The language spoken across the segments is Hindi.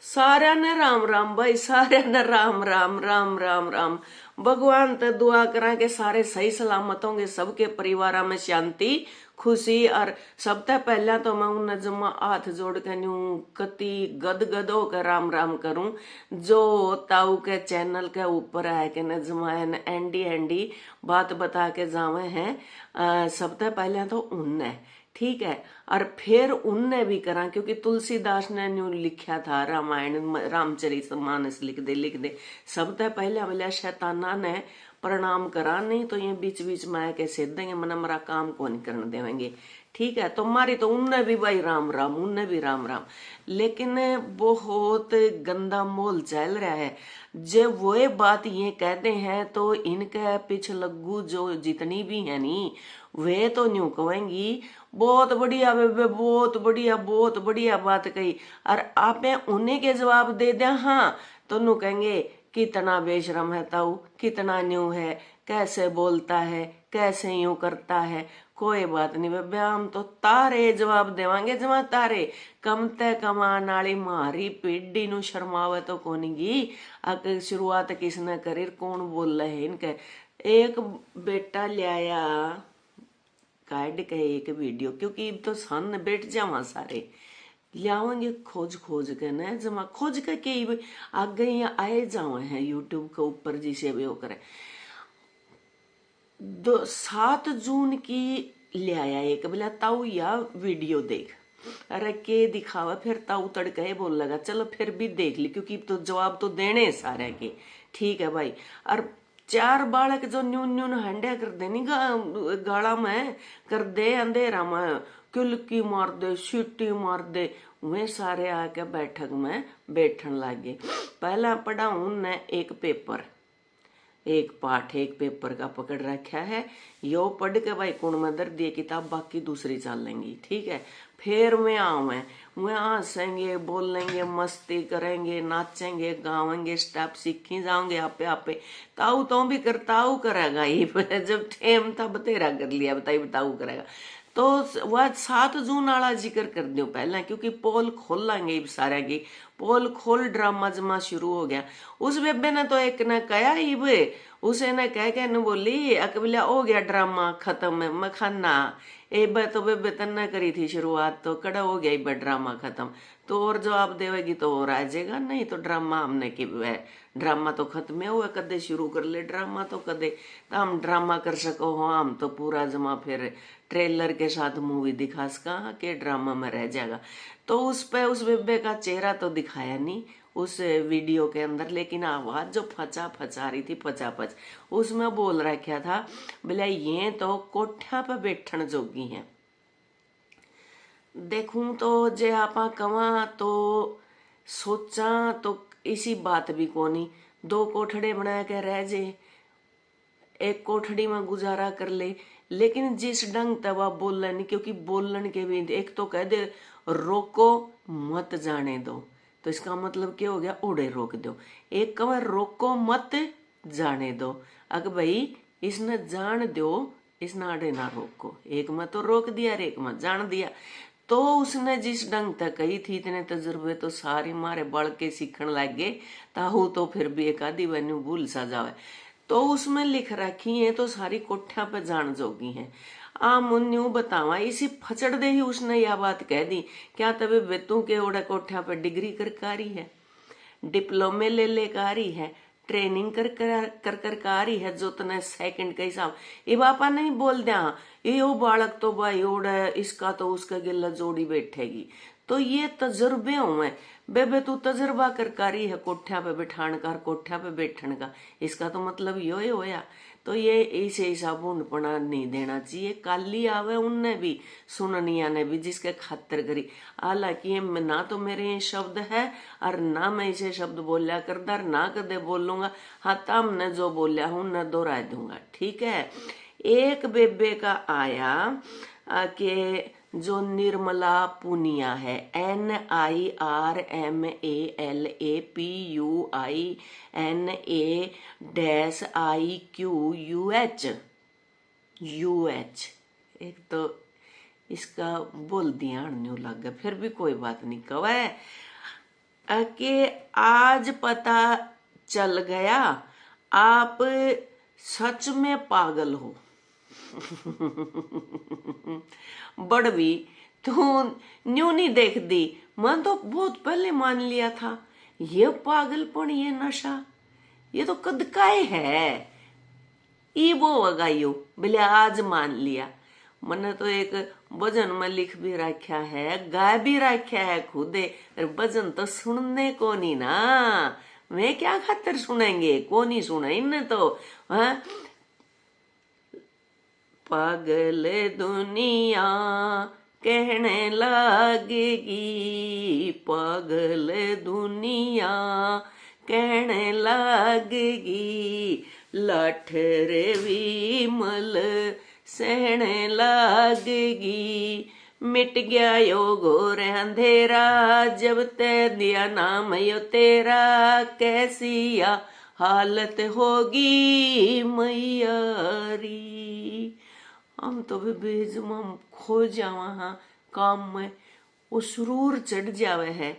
सारा ने राम राम भाई, सारा ने राम राम राम राम राम। भगवान ते दुआ करा के सारे सही सलामत होंगे, सबके परिवार में शांति खुशी। और सबसे पहला तो मैं उन जमा हाथ जोड़ के न्यू कति गद गद होकर राम राम करूं जो ताऊ के चैनल के ऊपर है के न जमाए न एंडी एंडी बात बता के जावे हैं। सबसे पहले तो उनने ठीक है, और फिर उनने भी करा क्योंकि तुलसीदास ने न्यू लिखा था रामायण रामचरितमानस लिख दे। सबसे पहले बोले शैताना ने प्रणाम करा, नहीं तो ये बीच बीच में आके सेध देंगे, मना मरा काम को नहीं करने देवेंगे। ठीक है, तो हमारी तो उनने भी भाई राम राम, उनने भी राम राम। लेकिन बहुत गंदा मोल चल रहा है। जब वो बात ये कहते हैं तो इनके पीछे लगू जो जितनी भी है नी वे तो न्यू कहेंगी बहुत बढ़िया बेबे, बहुत बढ़िया बात कही। और आपे उन्हीं के जवाब दे दिया हाँ तो नु कहेंगे कितना बेशरम है ताऊ, कितना न्यू है, कैसे बोलता है, कैसे यूं करता है। कोई बात नहीं बेबे, हम तो तारे जवाब देवांगे जमा तारे। कम ते कमान वाली मारी पीढ़ी नु शर्मावे तो कोनीगी। अगर शुरुआत किसने करी, कौन बोल रहे है इनके। एक बेटा लिया काट के एक वीडियो, क्योंकि तो सन बैठ जावा सारे लियावेंगे खोज खोज के न जमा खोज के कई आगे यहाँ आए जावे हैं यूट्यूब के ऊपर जिसे भी वो करे। 7 जून की ले आया एक बोला ताऊ या वीडियो देख, अरे के दिखावा, फिर ताऊ तड़के बोल लगा चलो फिर भी देख ली क्योंकि तो जवाब तो देने सारे के। ठीक है भाई, और 4 बालक जो न्यून न्यून हंडा कर दे नी गाड़ा में कर दे अंधेरा में किलकी मार दे सीटी मार दे, वे सारे आके बैठक में बैठन लगे। पहला पढ़ा उनने एक पेपर, एक पाठ एक पेपर का पकड़ रखा है, यो पढ़ के भाई कुण में दर दिए किताब, बाकी दूसरी चल लेंगी। ठीक है, फिर मैं आवे वे हंसेंगे बोलेंगे मस्ती करेंगे नाचेंगे गावेंगे स्टेप सीखी जाओगे आपे आपे। ताऊ तो भी ताऊ करेगा ये जब टेम था बतेरा कर लिया, बताइए बताऊ करेगा। तो वह 7 जून वाला जिक्र कर दो पहला, क्योंकि पोल खोल लेंगे सारे की। पोल खोल ड्रामा जमा शुरू हो गया। उस बेबे ने तो एक ने कहा इबे उसे ने कह के न बोली अकबिला हो गया ड्रामा खत्म मखाना। ए बे तो बेबे तन्ना करी थी शुरुआत तो कड़ा हो गया इबे ड्रामा खत्म। तो और जवाब देवेगी तो और आ जाएगा, नहीं तो ड्रामा हमने कि ड्रामा तो खत्म है हुआ, कदे शुरू कर ले ड्रामा तो कदे तो हम ड्रामा कर सको हो। हम तो पूरा जमा फिर ट्रेलर के साथ मूवी दिखा सका के ड्रामा में रह जाएगा। तो उस पे उस बेबे का चेहरा तो दिखाया नहीं उस वीडियो के अंदर, लेकिन आवाज जो फचा फचा रही थी फचा फच उसमें बोल रखा था बोले ये तो कोठा पे बैठन जोगी हैं। देखूं तो जे आपा कवा तो सोचा तो इसी बात भी कोनी, 2 कोठड़े बना के रह जे, एक कोठड़ी में गुजारा कर ले। लेकिन जिस ढंग तवा बोलन, क्योंकि बोलन के भी एक तो कह दे रोको मत जाने दो, तो इसका मतलब क्या हो गया ओड़े रोक दो। एक कवर रोको मत जाने दो, अगर भाई इसने जान दो इसने आड़े ना रोको। एक में तो रोक दिया और एक में जान दिया। तो उसने जिस ढंग तक कही थी इतने तजुर्बे तो सारे मारे बड़ के सीखने लग गए, ताहू तो फिर भी एक आधी बनु भूल सा जावे। तो उसमें लिख रखी है तो सारी कोठा पे जान जोगी हैं। आ मुन्यू बतावा इसी फचड़ दे ही उसने यह बात कह दी, क्या तबे बेतू के ओड़ा कोठा पे डिग्री कर कारी है, डिप्लोमे ले कारी है, ट्रेनिंग कर कारी है, जो तने सेकंड के हिसाब ये बापा नहीं बोल दिया ये वो बालक तो भाई ओड़ा इसका तो उसका गिल्ला जोड़ी बैठेगी। तो ये तजुर्बे हुए बेबे, तू तजुर्बा कर कारी है कोठा पे बिठान का कोठा पे बैठन का, इसका तो मतलब यो ही होया। तो ये ऐसे हिसाब ऊंडपना नहीं देना चाहिए। काली आवे उनने भी सुननिया ने भी जिसके खातर करी, हालांकि ना तो मेरे ये शब्द है और ना मैं इसे शब्द बोलिया करदार ना कदे बोलूंगा। हाँ तम ने जो बोलिया हूं न दोहरा दूंगा। ठीक है, एक बेबे का आया के जो निर्मला पुनिया है NIRMALAPUNIANAIQUH। एक तो इसका बोल दिया न्यू लग गया, फिर भी कोई बात नहीं कवे। कि आज पता चल गया आप सच में पागल हो। बड़वी तू न्यू नहीं देख दी, मैं तो बहुत पहले मान लिया था ये पागलपन ये नशा ये तो कद का है। ई वो वगाइयो बोले आज मान लिया। मैंने तो एक भजन में लिख भी रखा है, गा भी रखा है खुदे, भजन तो सुनने को नहीं ना, मैं क्या खातिर सुनेंगे, को नहीं सुना इन्हें तो। हाँ? पागल दुनिया कहने लगेगी, पागल दुनिया कहने लगेगी, लाठर विमल सहने लगेगी, मिट गया यो घोर अंधेरा जब ते दिया नाम यो तेरा, कैसी हालत होगी मैयारी। हम तो भी बेजम हम खो जावा हाँ काम में, वो सुरूर चढ़ जावे है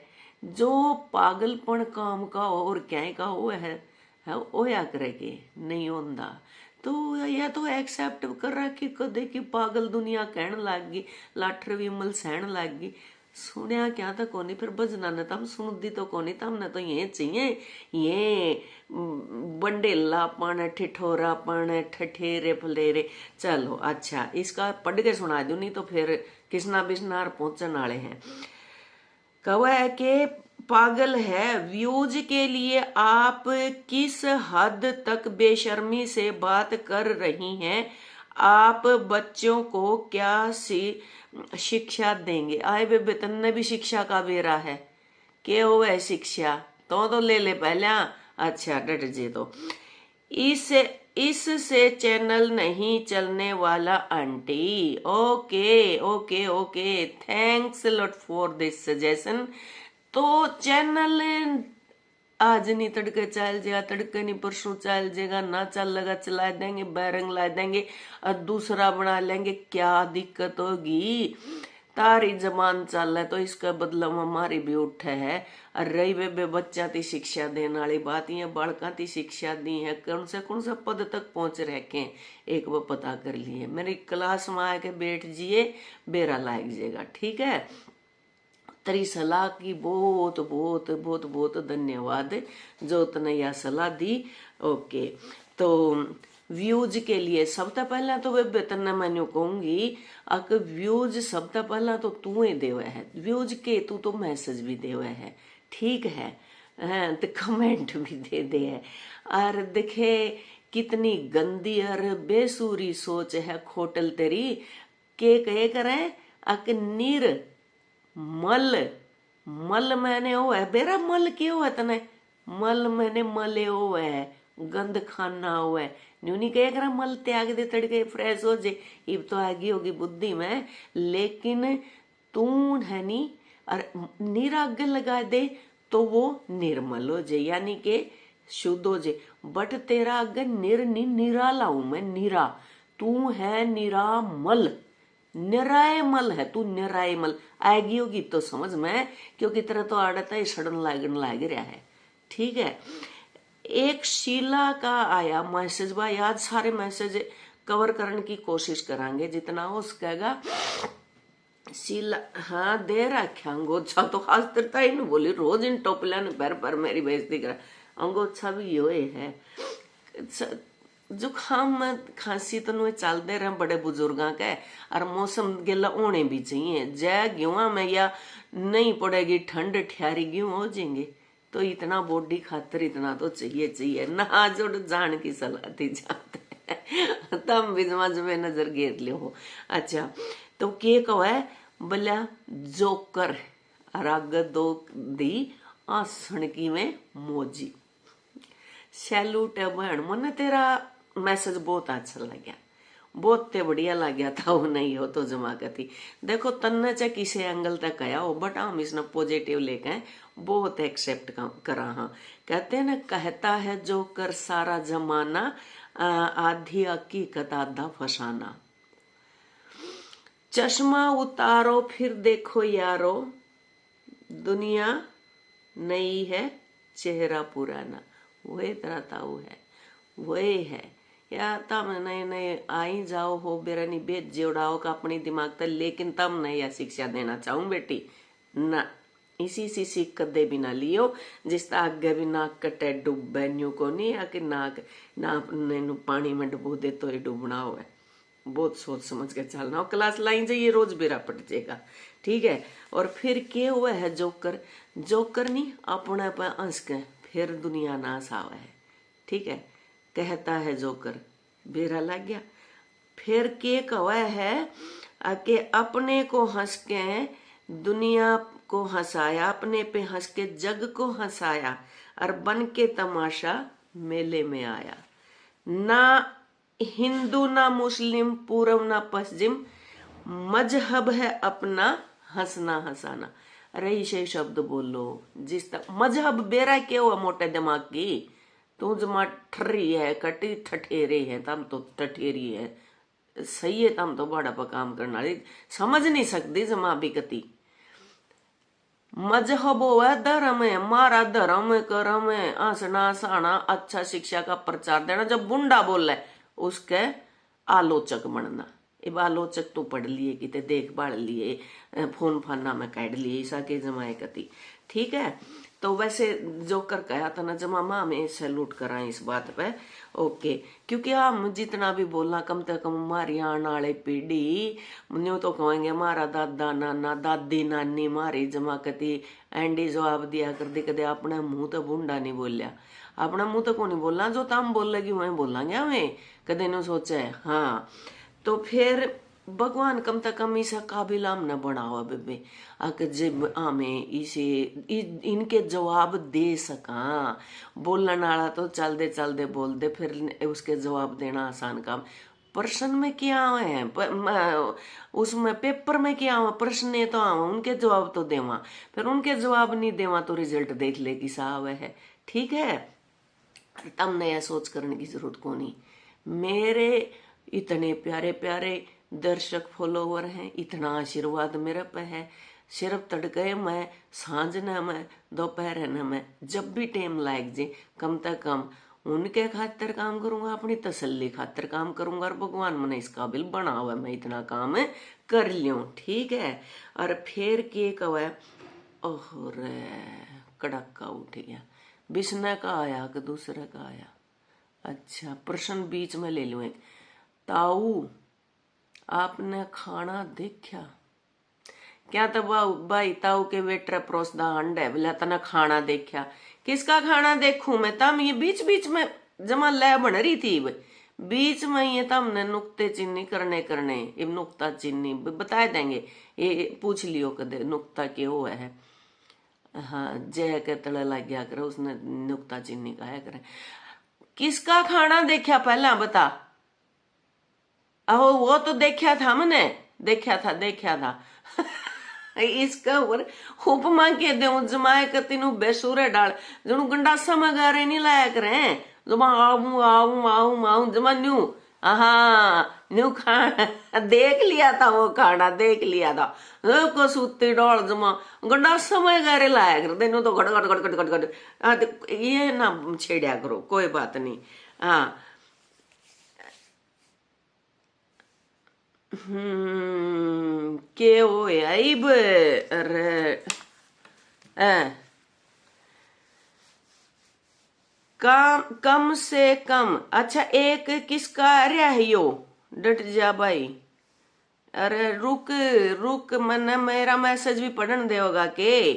जो पागलपन काम का और क्या का हो है ओया करेगे नहीं होंदा। तो या तो एक्सेप्ट कर रहा कि कदे की पागल दुनिया कहन लाग गई, लाठर विमल सहन लाग गई, सुनिया क्या था कोनी, फिर भजना ने तम सुन दी तो कोनी, तमने तो ये चाहिए ये बंडेलापन ठिठोरापन ठठेरे फलेरे। चलो अच्छा इसका पढ़ के सुना दू, नहीं तो फिर किसना बिस्नार पहुंचने वाले हैं। कवा है कि पागल है व्यूज के लिए आप किस हद तक बेशर्मी से बात कर रही हैं, आप बच्चों को क्या शिक्षा देंगे। आए बेबे तन्ने भी शिक्षा का बेरा है, के हो है शिक्षा तो ले ले पहले। अच्छा डट जे तो इससे चैनल नहीं चलने वाला aunty. Okay okay okay thanks lot for this suggestion. तो चैनल आज नहीं तड़के चल जाएगा, तड़के नहीं परसों चल जाएगा, ना चल लगा चला देंगे, बैरंग ला देंगे और दूसरा बना लेंगे, क्या दिक्कत होगी। तारी जमान चल है तो इसका बदला हमारी भी उठे है। और रही बे बच्चा की शिक्षा देने वाली बात, ये बालका की शिक्षा दी है, कौन सा पद तक पहुंच रखे एक वो पता कर लिए। मेरी क्लास में आके बैठ जिए बेरा लाग जाएगा, ठीक है। तेरी सलाह की बहुत बहुत बहुत बहुत धन्यवाद जो तने यह सलाह दी। ओके तो व्यूज के लिए सबसे पहला तो वे तन्ने मैंने कहूंगी अक व्यूज सबसे पहला तो तू ही देवे है, व्यूज के तू तो मैसेज भी देवे है, ठीक है, तो कमेंट भी दे दे है। और देखे कितनी गंदी और बेसुरी सोच है खोटल तेरी, के कहे करे अक नीर मल मल मैंने हो है बेरा मल क्यों है तने, मल मैंने मले हो है गंद खाना हो है न्यू नहीं कहे करा मल त्याग दे तड़के फ्रेश हो जे, इब तो आगी होगी बुद्धि में। लेकिन तू है नी और निराग लगा दे तो वो निर्मल हो जाए यानी के शुद्ध हो जाए। बट तेरा अगर निराला हूं मैं, निरा तू है निरामल, निरायमल है तू, निरायमल आएगी होगी तो समझ में, क्योंकि तेरा तो आदत है सड़न लागन लाग रहा है, ठीक है। एक शीला का आया मैसेज भाई, आज सारे मैसेज कवर करने की कोशिश करांगे जितना हो सकेगा। शीला हाँ दे रखा अंगोछा तो खास तरता ही नहीं बोली, रोज इन टोपलिया ने पैर पर मेरी बेइज्जती करा। अंगोछा भी यो है जुकाम में खांसी तो चलते रहे बड़े बुजुर्गों के, और मौसम गेला होने भी चाहिए। जय गेहूं में या नहीं पड़ेगी ठंड ठहरी गेहूं हो जाएंगे, तो इतना बॉडी खातर इतना तो चाहिए ना, जोड़ जान की सलाह दी जाते तम बिजमाज में नजर घेर लियो। अच्छा तो के कहो है बोलिया जोकर राग दो दी आसन की में मोजी। सैल्यूट है बहन, मन तेरा मैसेज बहुत अच्छा लगा, बहुत ते बढ़िया लग गया था। वो नहीं हो तो जमा करती देखो तन्ने चाहे किसी एंगल तक आया हो, बट हम इसने पॉजिटिव लेके बहुत एक्सेप्ट करा। हाँ कहते हैं ना, कहता है जो कर सारा जमाना आधी हकीकत आधा फसाना। चश्मा उतारो फिर देखो यारो दुनिया नई है चेहरा पुराना, वही तरह ताऊ है, वही है। या तम नए नए आई जाओ हो बेरानी बेच जोड़ाओ का अपनी दिमाग तक, लेकिन तम नहीं यह शिक्षा देना चाहूं बेटी ना, इसी सी सीख कदे भी ना लियो, जिस आगे भी नाक कटे डूबे न्यू को नहीं आके नाक ना पानी में डुबो दे तो ही डूबना हो है। बहुत सोच समझ के चलना, और क्लास लाइन जाइए रोज बेरा पट जाएगा, ठीक है। और फिर क्या हुआ है, जोकर जोकर नहीं अपने पे हंस के फिर दुनिया नाश आवे है, ठीक है, कहता है जोकर, बेरा लग गया। फिर के कवा है कि अपने को हंस के दुनिया को हंसाया, अपने पे हंस के जग को हंसाया, और बन के तमाशा मेले में आया। ना हिंदू ना मुस्लिम, पूर्व ना पश्चिम, मजहब है अपना हंसना हंसाना। अरे इसे शब्द बोलो जिस तक मजहब बेरा क्या हुआ मोटे दिमाग की, तू जमा ठर्री है कटी ठठेरे है, तम तो ठठेरी है, सही है, तम तो बड़ा पर काम करना समझ नहीं सकती जमा भी कती। मजहब है धर्म है, मारा धर्म करम है, हंसना हंसाना, अच्छा शिक्षा का प्रचार देना। जब बुंडा बोल है उसके आलोचक बनना। अब आलोचक तो पढ़ लिए किते देखभाल लिए फोन फाना में काट लिए ऐसा के जमाए कती, ठीक है। तो वैसे जोकर कहा था ना जमामा हमें सैल्यूट करा इस बात पे, ओके, क्योंकि हम जितना भी बोलना कम से कम हमारी आने वाली पीढ़ी न्यू तो कहेंगे हमारा दादा नाना दादी नानी मारी जमा कती एंडी जवाब दिया कर दी, कदे अपने मुंह तो बुंडा नहीं बोलिया, अपना मुंह तो को नहीं बोलना, जो तम बोल लगी वही बोलांगे हमें, कदे नु सोचा है। हाँ तो फिर भगवान कम से कम इसा काबिल हम न बनाओ बेबे, जब हमें इसे इनके जवाब दे सका। बोलने वाला तो चलते चलते बोल दे, फिर उसके जवाब देना आसान काम। प्रश्न में क्या है, उसमें पेपर में क्या हुआ, प्रश्न तो आवा उनके जवाब तो देवा, फिर उनके जवाब नहीं देवा तो रिजल्ट देख ले कि साहब है, ठीक है। तमने यह सोच करने की जरूरत को नहीं। मेरे इतने प्यारे प्यारे दर्शक फॉलोवर हैं, इतना आशीर्वाद मेरे पे है, सिर्फ तड़के में सांझ न में दोपहर न में जब भी टाइम लायक जे कम से कम उनके खातिर काम करूंगा, अपनी तसल्ली खातिर काम करूंगा, और भगवान मैंने इस काबिल बना हुआ मैं इतना काम कर लियो, ठीक है। और फिर के कवे ओह रे कड़का उठ गया, बिस्ने का आया कि दूसरे का आया। अच्छा प्रश्न बीच में ले लूं एक, ताऊ आपने खाना देखा क्या? तो भाई ताऊ के वेटर परोसदा अंड है, बोला तना खाना देखा, किसका खाना देखूं मैं, तम ये बीच बीच में जमा लय बन रही थी, बीच में ये तमने नुक्ते चिन्नी करने ये नुक्ता चिन्नी बता देंगे, ये पूछ लियो कदे नुक्ता के हो है। हाँ जय के तले लग गया करे, उसने नुक्ता चिन्नी कहा करे। किसका खाना देखा पहला बता, अहो वो तो देखा था मैंने, देखा था इसका ऊपर उपमा के दे जमाए कती नु बेसुरे डाल जनु गंडासा में गारे नहीं लाया करे, जमा आऊ आऊ आऊ आऊ जमा न्यू, हाँ न्यू खाना देख लिया था, वो खाना देख लिया था, को सूती डाल जमा गंडासा में गारे लाया कर तेनू तो घट घट घट घट घट, ये ना छेड़ा करो, कोई बात नहीं। हाँ के वो आइब अरे कम से कम, अच्छा एक किसका रहियो डट जा भाई, अरे रुक रुक मैंने मेरा मैसेज भी पढ़न देगा के,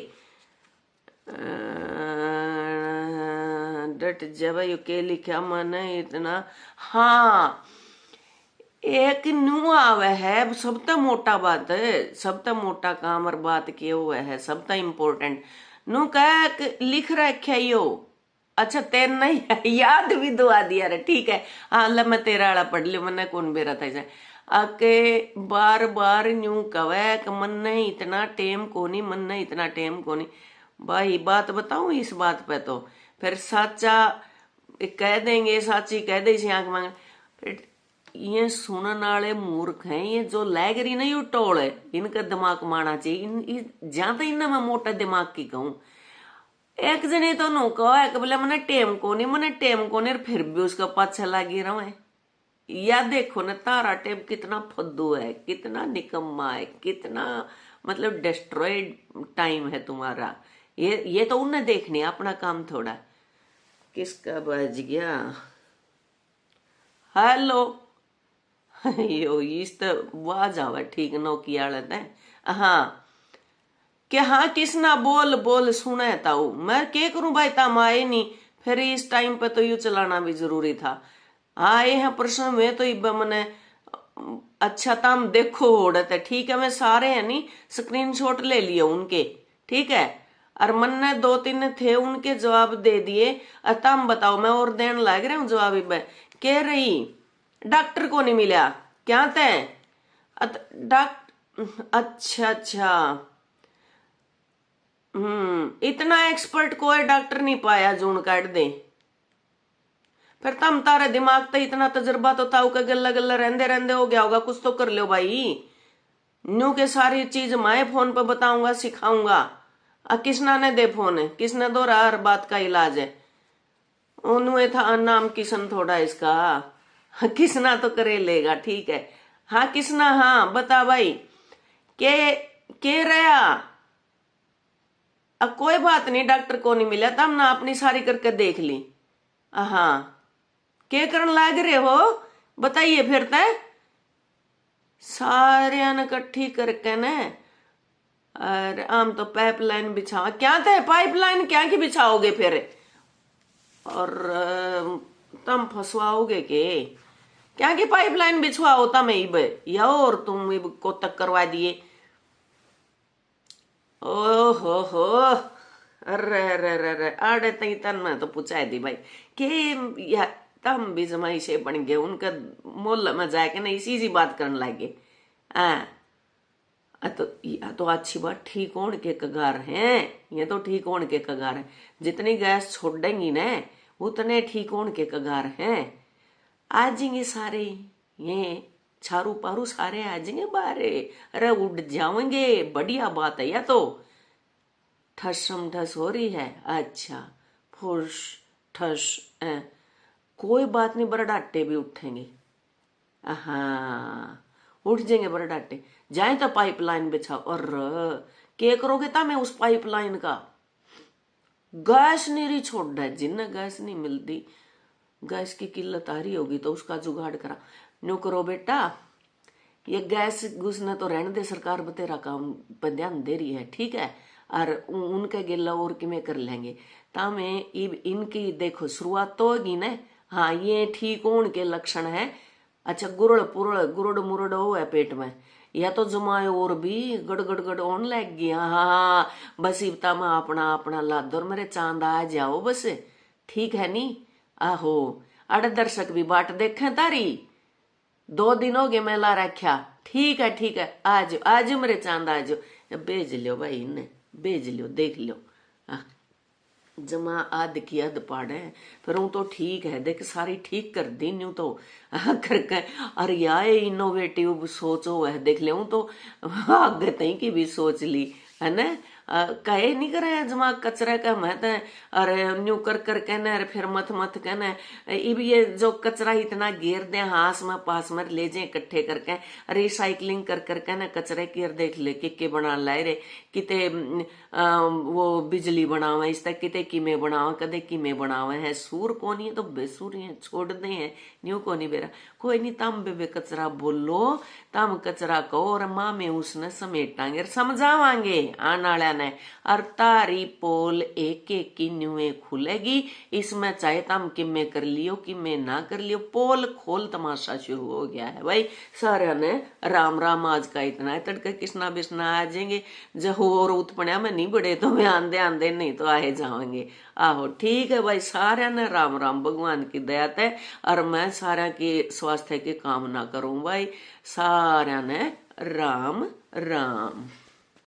डट जा भाई के लिखा मैंने इतना। हाँ एक न्यू आवे है, सब तो मोटा बात है, सब तो मोटा काम और बात किए हुए है, सब तो इम्पोर्टेंट नु कह लिख रखे यो। अच्छा तेरे नहीं याद भी दुआ दिया रे, ठीक है। हाँ ल मैं तेरा वाला पढ़ लियो, मैंने कौन बेरा था इसे आके बार बार न्यू कवे कि मन नहीं इतना टेम को नहीं, मन नहीं इतना टेम को नहीं। भाई बात बताऊं इस बात पे तो फिर साचा कह देंगे, साची कह दे आंख मांग, फिर ये सुनने वाले मूर्ख हैं, ये जो लैग रही ना यू टोल है, इनका दिमाग माना चाहिए, जहां तक इनमें मैं मोटा दिमाग की कहूं, एक जने तो नु कहो है कि बोले मैंने टेम को नहीं फिर भी उसका पाछा लगी रहा है। या देखो ना तारा टेम कितना फद्दू है, कितना निकम्मा है, कितना मतलब डिस्ट्रॉयड टाइम है तुम्हारा। ये तो उन्हें देखने अपना काम थोड़ा। किसका बज गया? हेलो। यो इस तो आवाज आवा ठीक नोकिया है। हाँ कि हाँ किसना बोल बोल सुने ताऊ मैं के करूं भाई, तम आए नहीं फिर इस टाइम पे तो यू चलाना भी जरूरी था। आए हैं प्रश्न में तो इब मने अच्छा तम देखो होड़त है, ठीक है मैं सारे है नी स्क्रीनशॉट ले लिए उनके, ठीक है। और मन ने 2-3 थे उनके जवाब दे दिए। तम बताओ मैं और देने लग रहा हूँ जवाब इब कह रही डॉक्टर को नहीं मिला क्या तय डॉक्टर। अच्छा अच्छा इतना एक्सपर्ट कोई डॉक्टर नहीं पाया जून काट दे। फिर तम तारे दिमाग तो इतना तजुर्बा तो था के गल्ला गल्ला रहंदे रहंदे हो गया होगा, कुछ तो कर लो भाई। न्यू के सारी चीज मैं फोन पे बताऊंगा सिखाऊंगा। किसना ने दे फोन है, किसने दो हर बात का इलाज है। उन्हें था नाम किशन थोड़ा इसका। किसना तो करे लेगा ठीक है। हाँ किसना, हाँ बता भाई के रहा। अब कोई बात नहीं डॉक्टर को नहीं मिला तब ना अपनी सारी करके देख ली। हाँ क्या करन लाग रहे हो बताइए फिर तय सारे ने इकट्ठी करके न। अरे आम तो पाइपलाइन बिछावा क्या थे, पाइपलाइन क्या की बिछाओगे फिर और तुम फंसवाओगे के क्या की पाइपलाइन बिछवाओ तम इब या और तुम इब को तक करवा दिए। ओहो अरे अरे अरे अरे आड़े तई तन में तो पूछा दी भाई कि या तम भी जमाई से बन गए उनका मोल में जाके ना इसी बात करने लगे। तो अच्छी बात ठीक होने के कगार हैं, ये तो ठीक होने के कगार हैं। जितनी गैस छोड़ेंगी ना उतने ठीक होने के कगार हैं। आ जाएंगे सारे ये छारू पारू सारे आ जाएंगे बारे। अरे उड़ जाओगे बढ़िया बात है। या तो ठसम ठस हो रही है। अच्छा फुश ठस कोई बात नहीं बरडाटे भी उठेंगे। हाँ उठ जाएंगे बरडाटे। जाए तो पाइपलाइन बिछाओ और क्या करोगे तब उस पाइपलाइन का गैस नहीं छोड़ रहा है। जिन्हें गैस नहीं मिलती गैस की किल्लत आ रही होगी तो उसका जुगाड़ करा नो करो बेटा। ये गैस घुसने तो रहने दे, सरकार बतेरा काम पर ध्यान दे रही है ठीक है। और उनके गिल्ला और कि में कर लेंगे तामे इनकी देखो शुरुआत तो होगी ना। हाँ ये ठीक होने के लक्षण है। अच्छा गुरुड़ मुरुड़ हो है पेट में या तो जमाए और भी गड़ गड़ गड़ होने लग गया। हाँ बस इबता में अपना अपना लादर मेरे चांद आ जाओ बस ठीक है नी। आहो अड़े दर्शक भी बाट देखें तारी 2 दिन हो गए मैं ला रखा। ठीक है आज मेरे चांद आज भेज लियो भाई इन्हें भेज लियो देख लियो। जमा आद की अद पाड़े फिर हूं तो ठीक है देख सारी ठीक कर दी न्यू तो करके। अरे यार इनोवेटिव सोच हो है देख ले तो आगे तई की भी सोच ली है ना। कहे नहीं करे जमा कचरा का मत अरे न्यू कर कर कहना अरे फिर मत मत कहना। इब ये जो कचरा इतना घेर दे हास में पास में ले जाए इकट्ठे करके रिसाइकलिंग कर कर कहना कचरे की देख ले के बना लाए रे किते वो बिजली बनावे इस तक किते किमे बनावे कदे किमे बनावे है सूर को नहीं है तो बेसूर है छोड़ दे है न्यू को नहीं बेरा कोई नहीं तम बे कचरा बोलो तम कचरा कहो और माँ में उसने समेटांगे समझावांगे आने ने। और तारी पोल एक एक की न्यूए खुलेगी इसमें चाहे तम किमे कर लियो किमे ना कर लियो पोल खोल तमाशा शुरू हो गया है भाई। सारे ने राम राम आज का इतना है तड़के किसना बिसना आ जाएंगे जो और उत्पन्या में नहीं बड़े तो मैं आंदे आंदे नहीं तो आए जाएंगे। आहो ठीक है भाई सारे ने राम राम भगवान की दया है और मैं सारा की स्वास्थ्य की कामना करूं भाई। सारे ने राम राम।